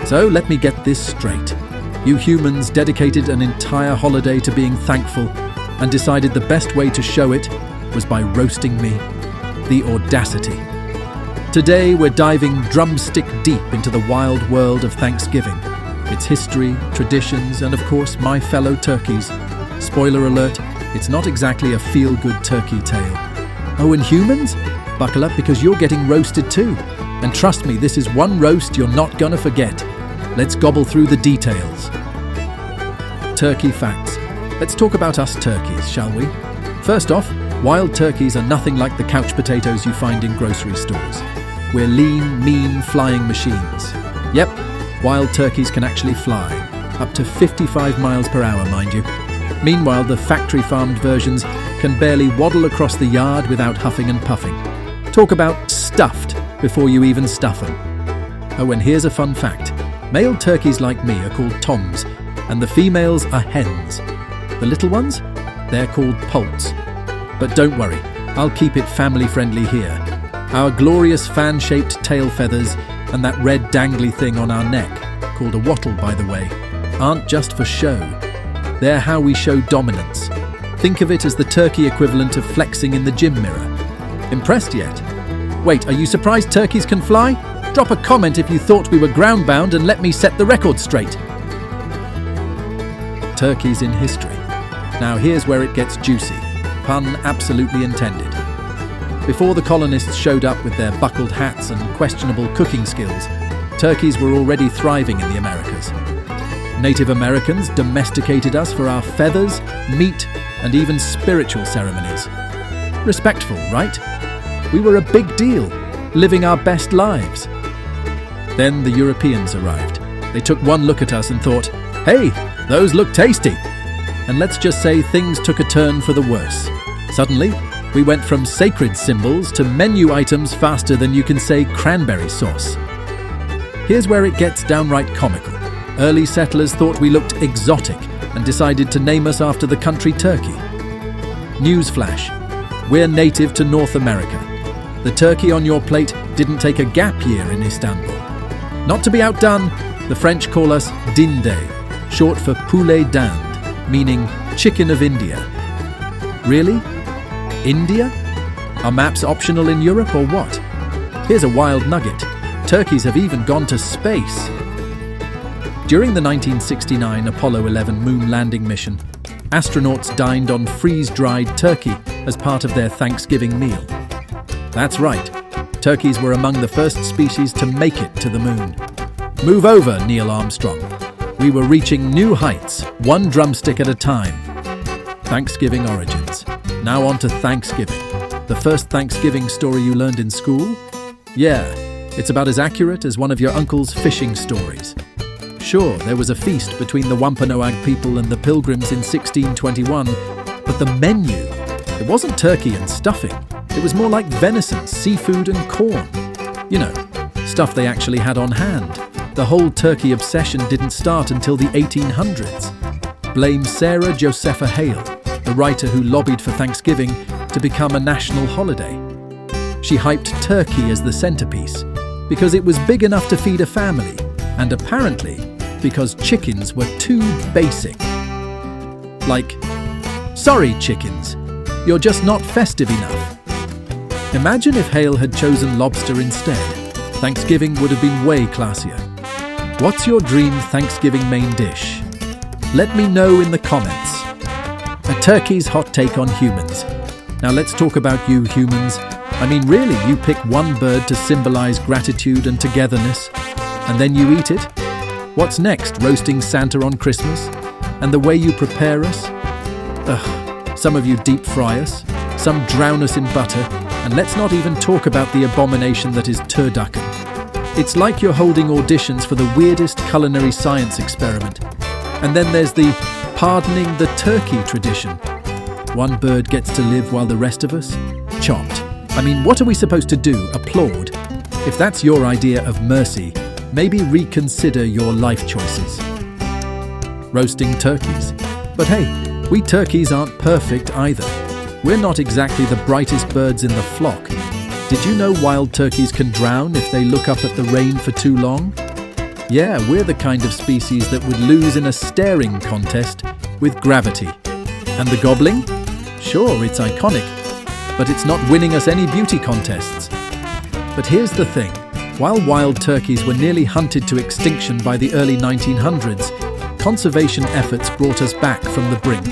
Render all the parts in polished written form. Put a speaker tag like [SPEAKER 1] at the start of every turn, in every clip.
[SPEAKER 1] So let me get this straight. You humans dedicated an entire holiday to being thankful and decided the best way to show it was by roasting me. The audacity. Today we're diving drumstick deep into the wild world of Thanksgiving. Its history, traditions, and of course my fellow turkeys. Spoiler alert, it's not exactly a feel-good turkey tale. Oh, and humans? Buckle up because you're getting roasted too. And trust me, this is one roast you're not gonna forget. Let's gobble through the details. Turkey facts. Let's talk about us turkeys, shall we? First off, wild turkeys are nothing like the couch potatoes you find in grocery stores. We're lean, mean flying machines. Yep, wild turkeys can actually fly, up to 55 miles per hour, mind you. Meanwhile, the factory-farmed versions can barely waddle across the yard without huffing and puffing. Talk about stuffed before you even stuff them. Oh, and here's a fun fact. Male turkeys like me are called toms, and the females are hens. The little ones? They're called poults. But don't worry, I'll keep it family-friendly here. Our glorious fan-shaped tail feathers and that red dangly thing on our neck, called a wattle by the way, aren't just for show. They're how we show dominance. Think of it as the turkey equivalent of flexing in the gym mirror. Impressed yet? Wait, are you surprised turkeys can fly? Drop a comment if you thought we were ground-bound and let me set the record straight. Turkeys in history. Now here's where it gets juicy. Pun absolutely intended. Before the colonists showed up with their buckled hats and questionable cooking skills, turkeys were already thriving in the Americas. Native Americans domesticated us for our feathers, meat, and even spiritual ceremonies. Respectful, right? We were a big deal, living our best lives. Then the Europeans arrived. They took one look at us and thought, hey, those look tasty. And let's just say things took a turn for the worse. Suddenly, we went from sacred symbols to menu items faster than you can say cranberry sauce. Here's where it gets downright comical. Early settlers thought we looked exotic and decided to name us after the country Turkey. Newsflash, we're native to North America. The turkey on your plate didn't take a gap year in Istanbul. Not to be outdone, the French call us dinde, short for poulet d'Inde, meaning chicken of India. Really? India? Are maps optional in Europe or what? Here's a wild nugget. Turkeys have even gone to space. During the 1969 Apollo 11 moon landing mission, astronauts dined on freeze-dried turkey as part of their Thanksgiving meal. That's right, turkeys were among the first species to make it to the moon. Move over, Neil Armstrong. We were reaching new heights, one drumstick at a time. Thanksgiving origins. Now on to Thanksgiving. The first Thanksgiving story you learned in school? Yeah, it's about as accurate as one of your uncle's fishing stories. Sure, there was a feast between the Wampanoag people and the Pilgrims in 1621, but the menu, it wasn't turkey and stuffing. It was more like venison, seafood and corn. You know, stuff they actually had on hand. The whole turkey obsession didn't start until the 1800s. Blame Sarah Josepha Hale, the writer who lobbied for Thanksgiving to become a national holiday. She hyped turkey as the centerpiece because it was big enough to feed a family, and apparently because chickens were too basic. Like, sorry chickens, you're just not festive enough. Imagine if Hale had chosen lobster instead. Thanksgiving would have been way classier. What's your dream Thanksgiving main dish? Let me know in the comments. A turkey's hot take on humans. Now let's talk about you humans. I mean, really, you pick one bird to symbolize gratitude and togetherness, and then you eat it? What's next, roasting Santa on Christmas? And the way you prepare us? Ugh, some of you deep fry us, some drown us in butter, and let's not even talk about the abomination that is turducken. It's like you're holding auditions for the weirdest culinary science experiment. And then there's the pardoning the turkey tradition. One bird gets to live while the rest of us? Chopped. I mean, what are we supposed to do? Applaud? If that's your idea of mercy, maybe reconsider your life choices. Roasting turkeys. But hey, we turkeys aren't perfect either. We're not exactly the brightest birds in the flock. Did you know wild turkeys can drown if they look up at the rain for too long? Yeah, we're the kind of species that would lose in a staring contest with gravity. And the gobbling? Sure, it's iconic, but it's not winning us any beauty contests. But here's the thing. While wild turkeys were nearly hunted to extinction by the early 1900s, conservation efforts brought us back from the brink.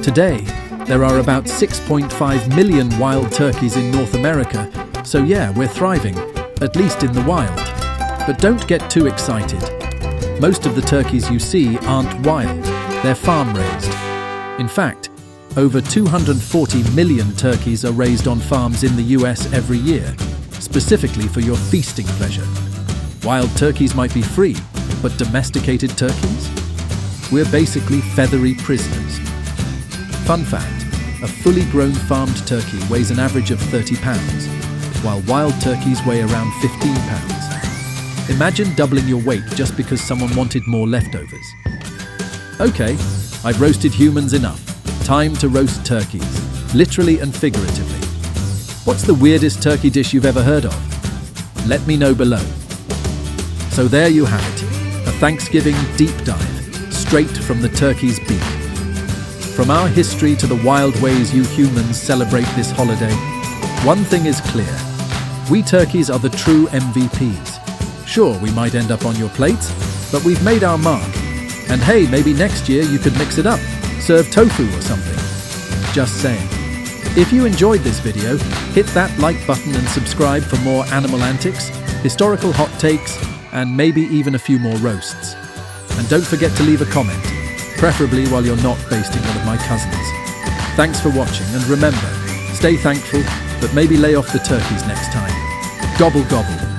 [SPEAKER 1] Today, there are about 6.5 million wild turkeys in North America, so yeah, we're thriving, at least in the wild. But don't get too excited. Most of the turkeys you see aren't wild, they're farm-raised. In fact, over 240 million turkeys are raised on farms in the US every year, specifically for your feasting pleasure. Wild turkeys might be free, but domesticated turkeys? We're basically feathery prisoners. Fun fact, a fully grown farmed turkey weighs an average of 30 pounds, while wild turkeys weigh around 15 pounds. Imagine doubling your weight just because someone wanted more leftovers. Okay, I've roasted humans enough. Time to roast turkeys, literally and figuratively. What's the weirdest turkey dish you've ever heard of? Let me know below. So there you have it, a Thanksgiving deep dive, straight from the turkey's beak. From our history to the wild ways you humans celebrate this holiday, one thing is clear. We turkeys are the true MVPs. Sure, we might end up on your plates, but we've made our mark. And hey, maybe next year you could mix it up, serve tofu or something. Just saying. If you enjoyed this video, hit that like button and subscribe for more animal antics, historical hot takes, and maybe even a few more roasts. And don't forget to leave a comment, preferably while you're not basting one of my cousins. Thanks for watching, and remember, stay thankful, but maybe lay off the turkeys next time. Gobble gobble.